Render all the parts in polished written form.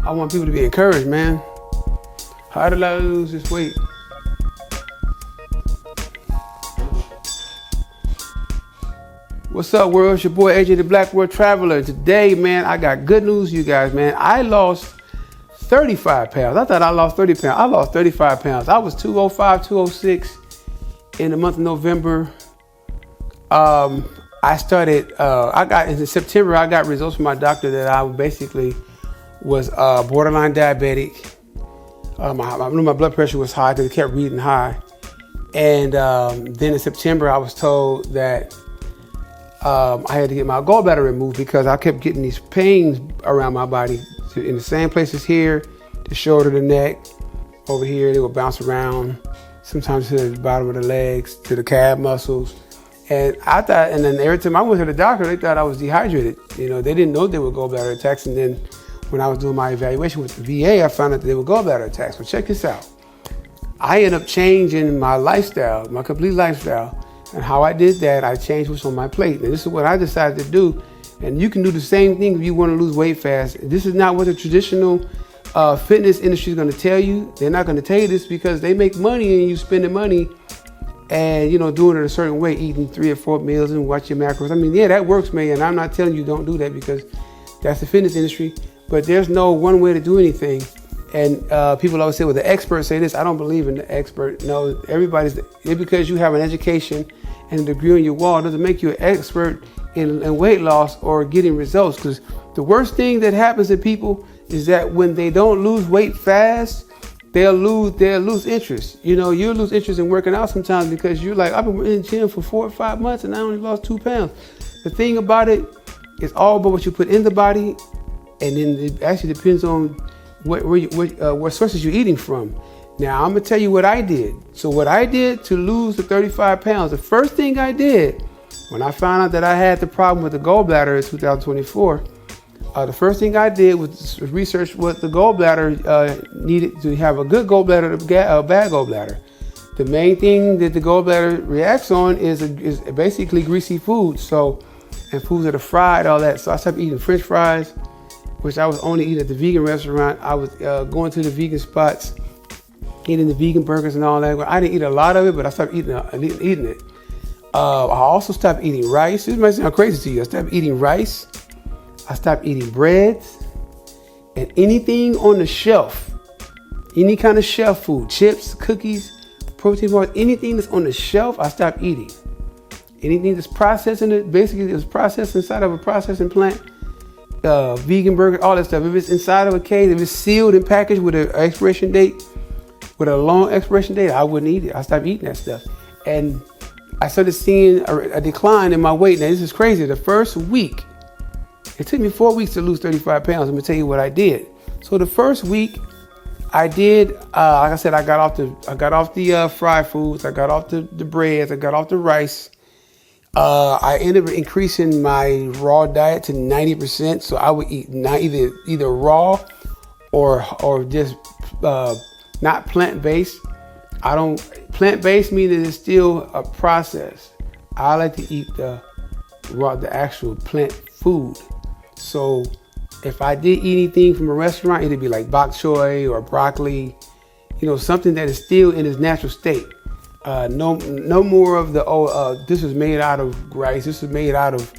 I want people to be encouraged, man. How did I lose this weight? What's up, world? It's your boy AJ the Black World Traveler. Today, man, I got good news for you guys, man. I lost 35 pounds. I thought I lost 30 pounds. I lost 35 pounds. I was 205, 206 in the month of November. I got in September, I got results from my doctor that I basically was borderline diabetic. I knew my blood pressure was high because it kept reading high. And then in September, I was told that I had to get my gallbladder removed because I kept getting these pains around my body in the same places here, the shoulder, the neck, over here. They would bounce around, sometimes to the bottom of the legs, to the calf muscles. And I thought, and then every time I went to the doctor, they thought I was dehydrated. You know, they didn't know they were gallbladder attacks. And then when I was doing my evaluation with the VA, I found out that they were gallbladder attacks. Well, check this out. I ended up changing my lifestyle, my complete lifestyle. And how I did that, I changed what's on my plate. And this is what I decided to do. And you can do the same thing if you want to lose weight fast. This is not what the traditional fitness industry is going to tell you. They're not going to tell you this because they make money and you spending money and, you know, doing it a certain way, eating 3 or 4 meals and watch your macros. I mean, yeah, that works, man. And I'm not telling you don't do that because that's the fitness industry. But there's no one way to do anything. And people always say, well, the experts say this. I don't believe in the expert. No, because you have an education and a degree on your wall doesn't make you an expert in weight loss or getting results. Because the worst thing that happens to people is that when they don't lose weight fast, they'll lose interest. You know, you'll lose interest in working out sometimes because you're like, I've been in the gym for 4 or 5 months and I only lost 2 pounds. The thing about it is all about what you put in the body, and then it actually depends on what sources you're eating from. Now, I'm gonna tell you what I did. So what I did to lose the 35 pounds, the first thing I did when I found out that I had the problem with the gallbladder in 2024, the first thing I did was research what the gallbladder needed to have a good gallbladder, a bad gallbladder. The main thing that the gallbladder reacts on is basically greasy foods. So, and foods that are fried, all that. So I stopped eating French fries, which I was only eating at the vegan restaurant. I was going to the vegan spots, eating the vegan burgers and all that. I didn't eat a lot of it, but I stopped eating it. I also stopped eating rice. This might sound crazy to you. I stopped eating rice. I stopped eating breads and anything on the shelf, any kind of shelf food, chips, cookies, protein bars, anything that's on the shelf, I stopped eating. Anything that's processed basically it was processed inside of a processing plant, vegan burger, all that stuff. If it's inside of a cage, if it's sealed and packaged with an expiration date, with a long expiration date, I wouldn't eat it. I stopped eating that stuff. And I started seeing a decline in my weight. Now, this is crazy. The first week, it took me 4 weeks to lose 35 pounds. I'm gonna tell you what I did. So the first week, I did, like I said, I got off the fried foods. I got off the breads. I got off the rice. I ended up increasing my raw diet to 90%. So I would eat either raw or just not plant-based. Plant-based means that it's still a process. I like to eat the actual plant food. So if I did eat anything from a restaurant, it'd be like bok choy or broccoli, you know, something that is still in its natural state. No more of this was made out of rice, this was made out of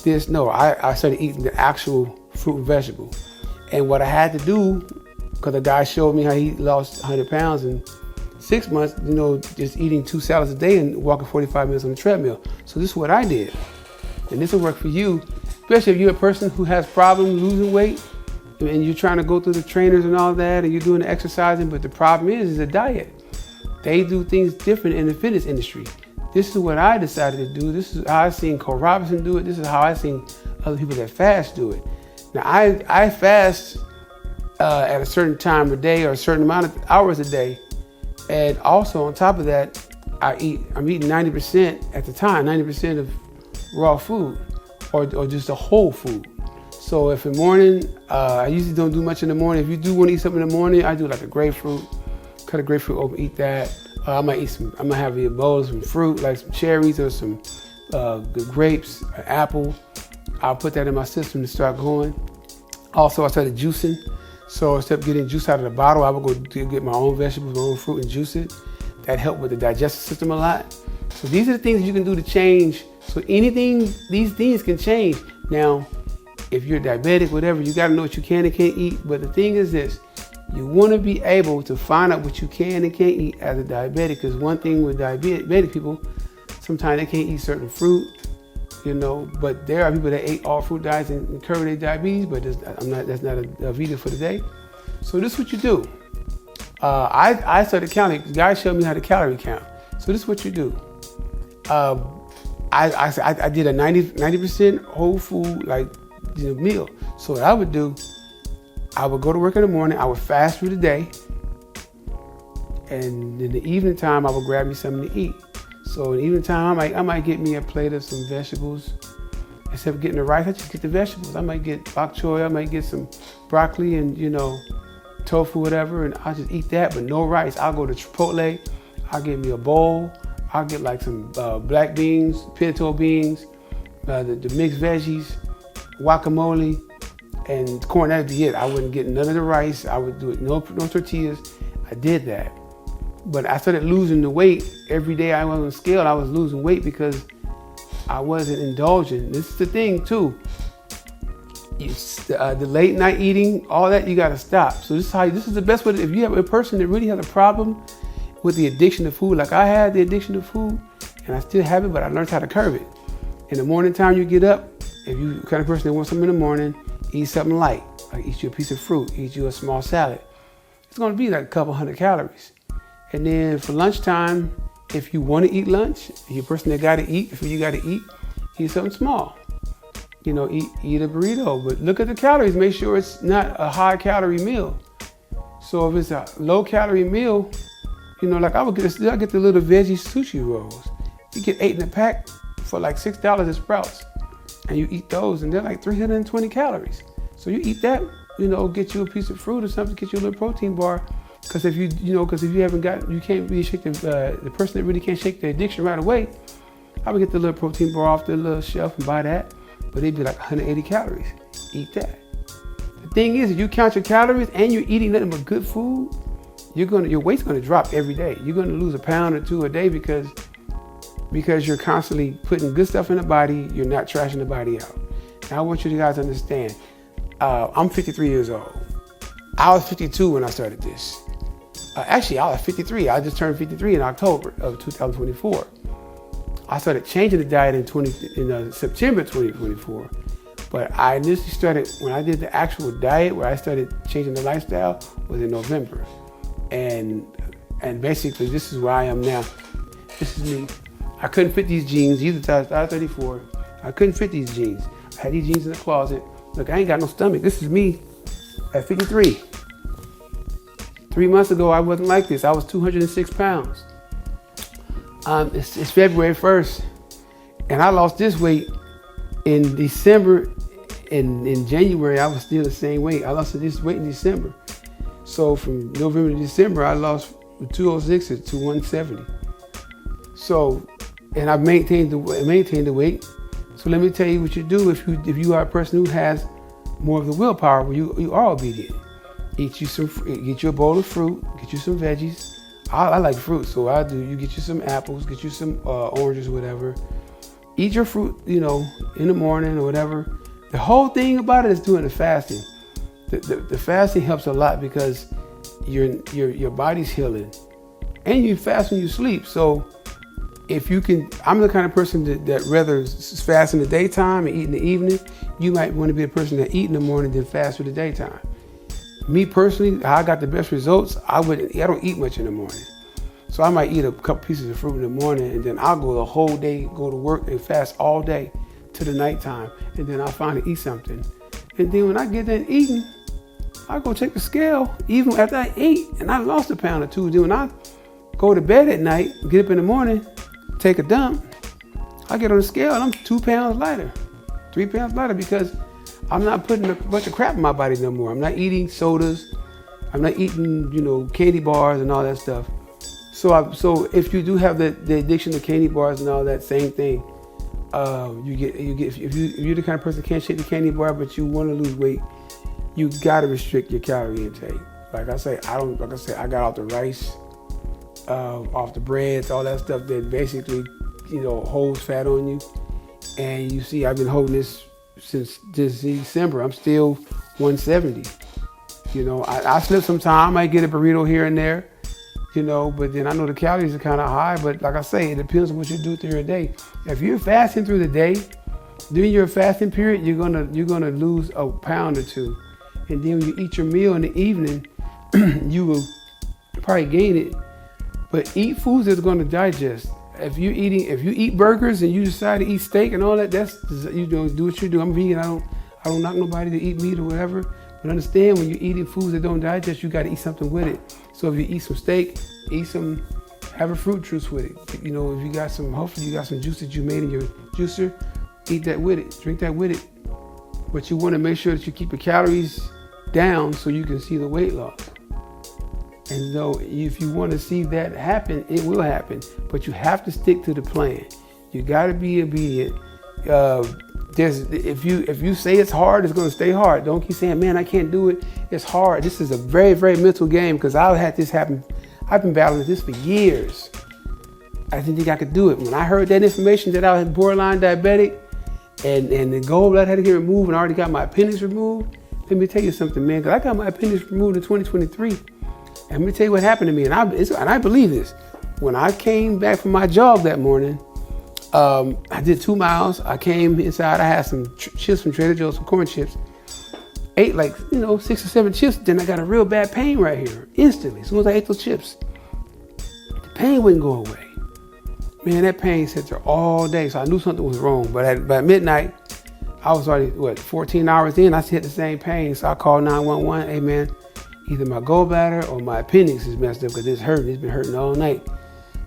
this. No, I started eating the actual fruit and vegetable. And what I had to do, because the guy showed me how he lost 100 pounds in 6 months, you know, just eating 2 salads a day and walking 45 minutes on the treadmill. So this is what I did. And this will work for you, especially if you're a person who has problems losing weight and you're trying to go through the trainers and all that and you're doing the exercising, but the problem is a diet. They do things different in the fitness industry. This is what I decided to do. This is how I seen Cole Robinson do it. This is how I seen other people that fast do it. Now, I fast at a certain time of day or a certain amount of hours a day. And also on top of that, I'm eating 90% at the time, 90% of raw food or just the whole food. So if in the morning, I usually don't do much in the morning. If you do want to eat something in the morning, I do like a grapefruit, cut a grapefruit open, eat that. I might have a bowl of some fruit, like some cherries or some good grapes, an apple. I'll put that in my system to start going. Also, I started juicing. So instead of getting juice out of the bottle, I would go get my own vegetables, my own fruit, and juice it. That helped with the digestive system a lot. So these are the things you can do to change. So anything, these things can change. Now, if you're diabetic, whatever, you got to know what you can and can't eat. But the thing is this, you want to be able to find out what you can and can't eat as a diabetic. Because one thing with diabetic people, sometimes they can't eat certain fruit, but there are people that ate all fruit diets and curb their diabetes, but that's not a video for today. So this is what you do. I started counting. The guy showed me how to calorie count. So this is what you do. I did a 90% whole food meal. So what I would do, I would go to work in the morning. I would fast through the day, and in the evening time, I would grab me something to eat. So in the evening time, I might get me a plate of some vegetables. Instead of getting the rice, I just get the vegetables. I might get bok choy. I might get some broccoli and tofu, whatever, and I'll just eat that, but no rice. I'll go to Chipotle. I'll get me a bowl. I'll get some black beans, pinto beans, the mixed veggies, guacamole, and corn. That'd be it. I wouldn't get none of the rice. I would do it, no tortillas. I did that. But I started losing the weight. Every day I was on the scale, I was losing weight because I wasn't indulging. This is the thing too. The late night eating, all that, you got to stop. So this is the best way. If you have a person that really has a problem with the addiction to food, like I had the addiction to food, and I still have it, but I learned how to curb it. In the morning time you get up, if you the kind of person that wants something in the morning, eat something light, like eat you a piece of fruit, eat you a small salad. It's going to be like a couple hundred calories. And then for lunchtime, if you want to eat lunch, if you're a person that got to eat, if you got to eat something small. Eat a burrito, but look at the calories. Make sure it's not a high calorie meal. So if it's a low calorie meal, like I get the little veggie sushi rolls. You get 8 in a pack for like $6 at Sprouts, and you eat those, and they're like 320 calories. So you eat that, get you a piece of fruit or something, get you a little protein bar. Because if you can't really shake the person that really can't shake the addiction right away. I would get the little protein bar off the little shelf and buy that. But it'd be like 180 calories. Eat that. The thing is, if you count your calories and you're eating nothing but good food, your weight's gonna drop every day. You're gonna lose 1 pound or 2 a day because you're constantly putting good stuff in the body. You're not trashing the body out. Now I want you guys to understand. I'm 53 years old. I was 52 when I started this. Actually, I was 53. I just turned 53 in October of 2024. I started changing the diet in September 2024, but I initially started, when I did the actual diet, where I started changing the lifestyle, was in November. And basically, this is where I am now. This is me. I couldn't fit these jeans, these are size 34. I couldn't fit these jeans. I had these jeans in the closet. Look, I ain't got no stomach. This is me at 53. 3 months ago, I wasn't like this. I was 206 pounds. It's February 1st, and I lost this weight in December. In January, I was still the same weight. I lost this weight in December. So from November to December, I lost from 206 to 170. So, and I've maintained the weight. So let me tell you what you do if you are a person who has more of the willpower, where you are obedient. Get you a bowl of fruit, get you some veggies. I like fruit, so you get you some apples, get you some oranges, whatever. Eat your fruit, in the morning or whatever. The whole thing about it is doing the fasting. The fasting helps a lot because your body's healing, and you fast when you sleep. So if you can, I'm the kind of person that rather fast in the daytime and eat in the evening. You might want to be a person that eat in the morning than fast for the daytime. Me personally, I got the best results. I don't eat much in the morning. So I might eat a couple pieces of fruit in the morning, and then I'll go the whole day, go to work and fast all day to the nighttime. And then I'll finally eat something. And then when I get done eating, I go check the scale, even after I ate, and I lost 1 pound or 2. Then when I go to bed at night, get up in the morning, take a dump, I get on the scale and I'm 2 pounds lighter, 3 pounds lighter, because I'm not putting a bunch of crap in my body no more. I'm not eating sodas. I'm not eating, candy bars and all that stuff. So if you do have the addiction to candy bars and all that, same thing. If you're the kind of person that can't shake the candy bar, but you want to lose weight, you gotta restrict your calorie intake. Like I say, I got off the rice, off the breads, all that stuff that basically, holds fat on you. And you see, I've been holding this since this December. I'm still 170. I slip some time. I might get a burrito here and there, but then I know the calories are kind of high. But like I say, it depends on what you do through your day. If you're fasting through the day, during your fasting period, you're gonna lose a pound or two. And then when you eat your meal in the evening, you will probably gain it. But eat foods that's gonna digest. If you eat burgers and you decide to eat steak and all that, that's do what you do. I'm vegan. I don't knock nobody to eat meat or whatever. But understand, when you're eating foods that don't digest, you got to eat something with it. So if you eat some steak, have a fruit juice with it. If you got hopefully you got some juice that you made in your juicer, eat that with it, drink that with it. But you want to make sure that you keep the calories down so you can see the weight loss. And so if you want to see that happen, it will happen. But you have to stick to the plan. You got to be obedient. If you say it's hard, it's going to stay hard. Don't keep saying, man, I can't do it. It's hard. This is a very, very mental game, because I've had this happen. I've been battling this for years. I didn't think I could do it. When I heard that information that I was borderline diabetic and the gallbladder had to get removed, and I already got my appendix removed, let me tell you something, man, because I got my appendix removed in 2023. And let me tell you what happened to me, and I believe this. When I came back from my jog that morning, I did 2 miles. I came inside. I had some chips from Trader Joe's, some corn chips. Ate 6 or 7 chips. Then I got a real bad pain right here instantly. As soon as I ate those chips, the pain wouldn't go away. Man, that pain sat there all day. So I knew something was wrong. But by midnight, I was already 14 hours in. I still had the same pain. So I called 911. Hey man, either my gallbladder or my appendix is messed up because it's hurting. It's been hurting all night.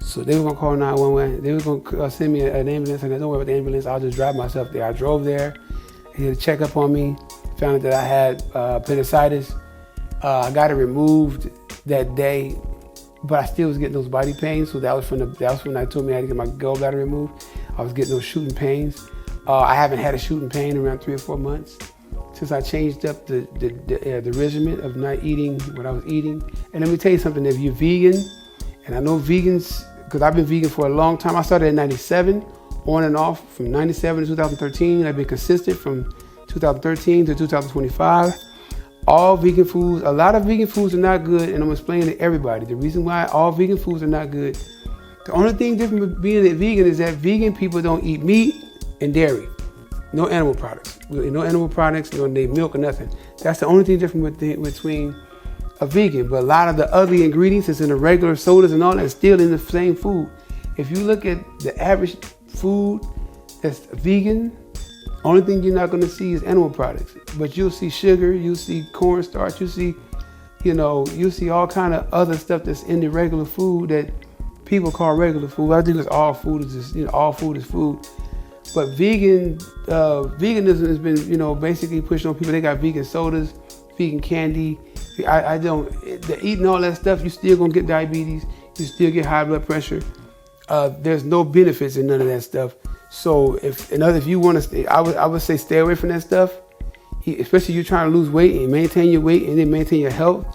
So they were going to call 911. They were going to send me an ambulance. And I don't worry about the ambulance. I'll just drive myself there. I drove there. He had a checkup on me. Found out that I had appendicitis. I got it removed that day, but I still was getting those body pains. So that was when I told me I had to get my gallbladder removed. I was getting those shooting pains. I haven't had a shooting pain in around 3 or 4 months since I changed up the regimen of not eating what I was eating. And let me tell you something. If you're vegan, and I know vegans, because I've been vegan for a long time. I started in 97, on and off from 97 to 2013. I've been consistent from 2013 to 2025. All vegan foods, a lot of vegan foods are not good, and I'm explaining to everybody the reason why all vegan foods are not good. The only thing different with being a vegan is that vegan people don't eat meat and dairy. No animal products. No animal products, no milk or nothing. That's the only thing different between a vegan. But a lot of the ugly ingredients that's in the regular sodas and all that is still in the same food. If you look at the average food that's vegan, only thing you're not going to see is animal products. But you'll see sugar, you'll see cornstarch, you'll see all kind of other stuff that's in the regular food that people call regular food. I think it's all food is just, all food is food. But veganism has been, basically pushed on people. They got vegan sodas, vegan candy. Eating all that stuff, you still gonna get diabetes. You still get high blood pressure. There's no benefits in none of that stuff. So if you want to stay, I would say stay away from that stuff. Especially if you're trying to lose weight and maintain your weight and then maintain your health.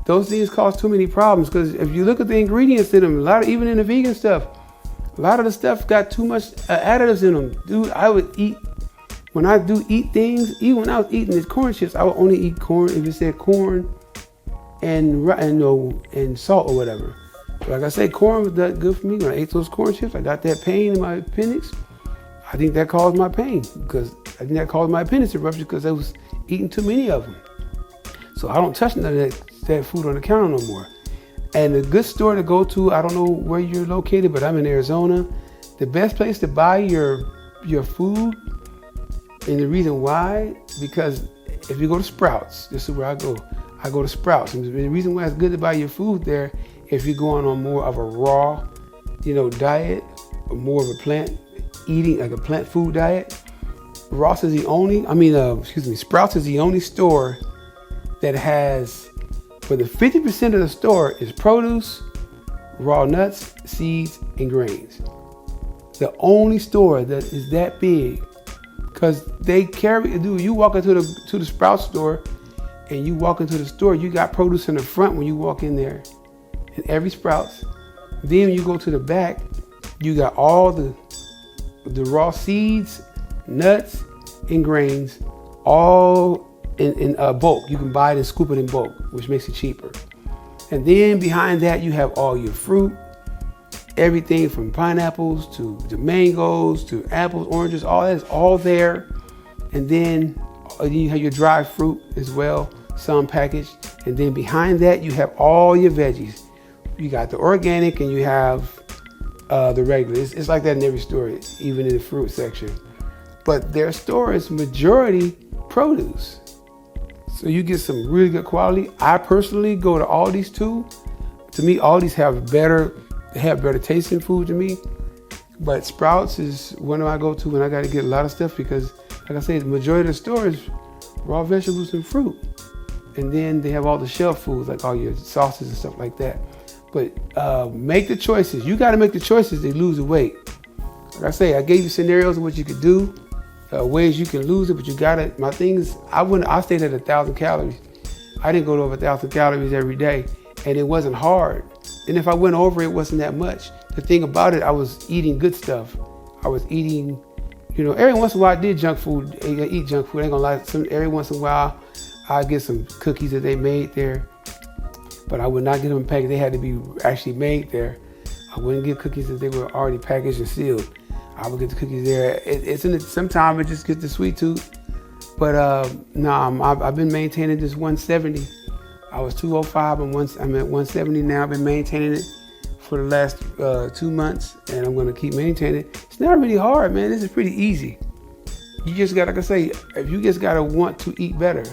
Those things cause too many problems, because if you look at the ingredients in them, even in the vegan stuff, a lot of the stuff got too much additives in them. Dude, I would eat, when I do eat things, even when I was eating these corn chips, I would only eat corn if it said corn and salt or whatever. Like I said, corn was that good for me. When I ate those corn chips, I got that pain in my appendix. I think that caused my pain, because I think that caused my appendix eruption because I was eating too many of them. So I don't touch none of that food on the counter no more. And a good store to go to, I don't know where you're located, but I'm in Arizona. The best place to buy your food, and the reason why, because if you go to Sprouts, this is where I go to Sprouts. And the reason why it's good to buy your food there, if you're going on more of a raw, diet, or more of a plant eating, like a plant food diet. Sprouts is the only store that has, for the 50% of the store is produce, raw nuts, seeds, and grains. The only store that is that big, because they carry. Dude, you walk into the Sprouts store, and you walk into the store, you got produce in the front when you walk in there, in every Sprouts. Then when you go to the back, you got all the raw seeds, nuts, and grains, all in bulk. You can buy it and scoop it in bulk, which makes it cheaper. And then behind that, you have all your fruit, everything from pineapples to mangoes to apples, oranges, all that's all there. And then you have your dried fruit as well, some packaged. And then behind that, you have all your veggies. You got the organic and you have the regular. It's like that in every store, even in the fruit section. But their store is majority produce. So you get some really good quality. I personally go to Aldi's too. To me, Aldi's have better tasting food to me. But Sprouts is one I go to when I got to get a lot of stuff because, like I said, the majority of the store is raw vegetables and fruit. And then they have all the shelf foods, like all your sauces and stuff like that. But make the choices. You got to make the choices to lose the weight. Like I say, I gave you scenarios of what you could do, ways you can lose it, but you got to, my thing is, I stayed at 1,000 calories. I didn't go to over 1,000 calories every day, and it wasn't hard. And if I went over, it wasn't that much. The thing about it, I was eating good stuff. I was eating, every once in a while I did junk food. I eat junk food, I ain't gonna lie. Every once in a while, I get some cookies that they made there. But I would not get them packaged. They had to be actually made there. I wouldn't get cookies that they were already packaged and sealed. I would get the cookies there. Sometimes it just gets the sweet tooth. But I've been maintaining this 170. I was 205 and I'm at 170 now. I've been maintaining it for the last 2 months, and I'm gonna keep maintaining it. It's not really hard, man. This is pretty easy. You just got, like I say, if you just gotta want to eat better.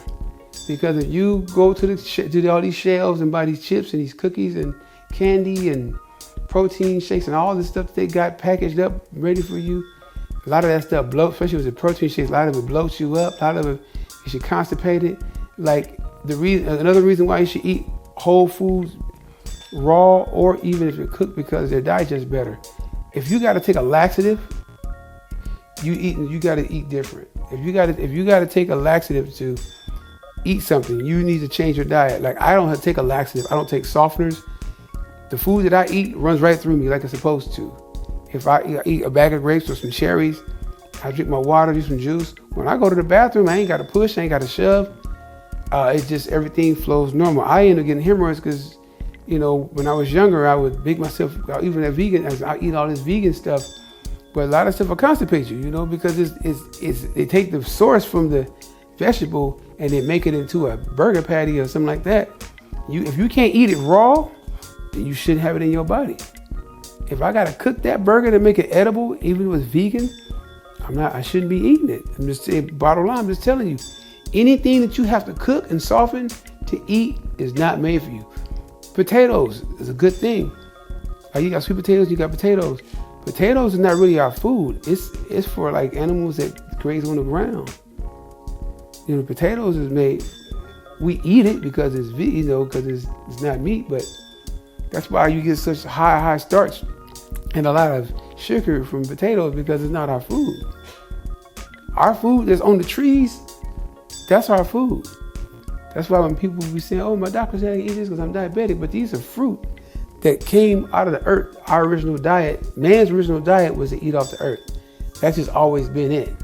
Because if you go to all these shelves and buy these chips and these cookies and candy and protein shakes and all this stuff that they got packaged up ready for you, a lot of that stuff bloats, especially with the protein shakes. A lot of it bloats you up. A lot of it you should constipate it. Like another reason why you should eat whole foods raw or even if you're cooked, because their digest better. If you got to take a laxative, you got to eat different. If you got to take a laxative to eat something, you need to change your diet. Like I don't have to take a laxative. I don't take softeners. The food that I eat runs right through me like it's supposed to. If I eat a bag of grapes or some cherries, I drink my water, do some juice. When I go to the bathroom, I ain't got to push, I ain't got to shove. It's just everything flows normal. I end up getting hemorrhoids because, when I was younger, I would make myself, even at vegan, as I eat all this vegan stuff. But a lot of stuff will constipate you, because they take the source from the vegetable and they make it into a burger patty or something like that. If you can't eat it raw, then you shouldn't have it in your body. If I gotta cook that burger to make it edible, even if it's vegan, I shouldn't be eating it. I'm just saying, bottom line, I'm just telling you, anything that you have to cook and soften to eat is not made for you. Potatoes is a good thing. You got sweet potatoes, you got potatoes. Potatoes is not really our food. It's for like animals that graze on the ground. Potatoes is made, we eat it because it's because it's not meat, but that's why you get such high starch and a lot of sugar from potatoes, because it's not our food. Our food that's on the trees, that's our food. That's why when people be saying, oh, my doctor said I can eat this because I'm diabetic, but these are fruit that came out of the earth. Our original diet, man's original diet was to eat off the earth. That's just always been it.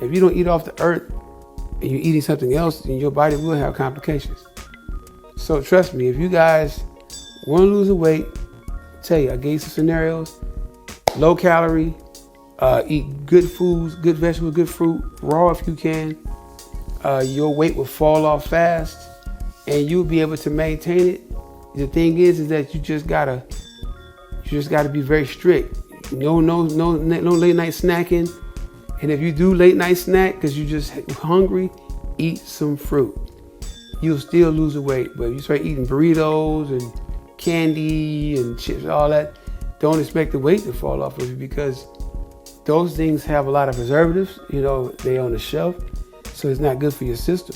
If you don't eat off the earth and you're eating something else, then your body will have complications. So trust me, if you guys want to lose the weight, tell you, I gave you some scenarios. Low calorie, eat good foods, good vegetables, good fruit, raw if you can. Your weight will fall off fast and you'll be able to maintain it. The thing is that you just gotta be very strict. No late night snacking. And if you do late night snack because you're just hungry, eat some fruit. You'll still lose the weight. But if you start eating burritos and candy and chips, all that, don't expect the weight to fall off of you, because those things have a lot of preservatives. They on the shelf, so it's not good for your system.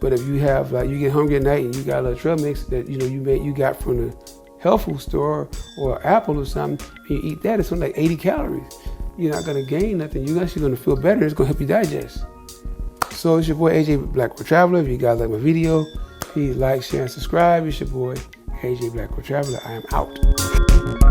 But if you have, you get hungry at night and you got a little trail mix that you got from the health food store or Apple or something, and you eat that, it's only like 80 calories. You're not gonna gain nothing. You're actually gonna feel better. It's gonna help you digest. So it's your boy AJ Black World Traveler. If you guys like my video, please like, share, and subscribe. It's your boy AJ Black World Traveler. I am out.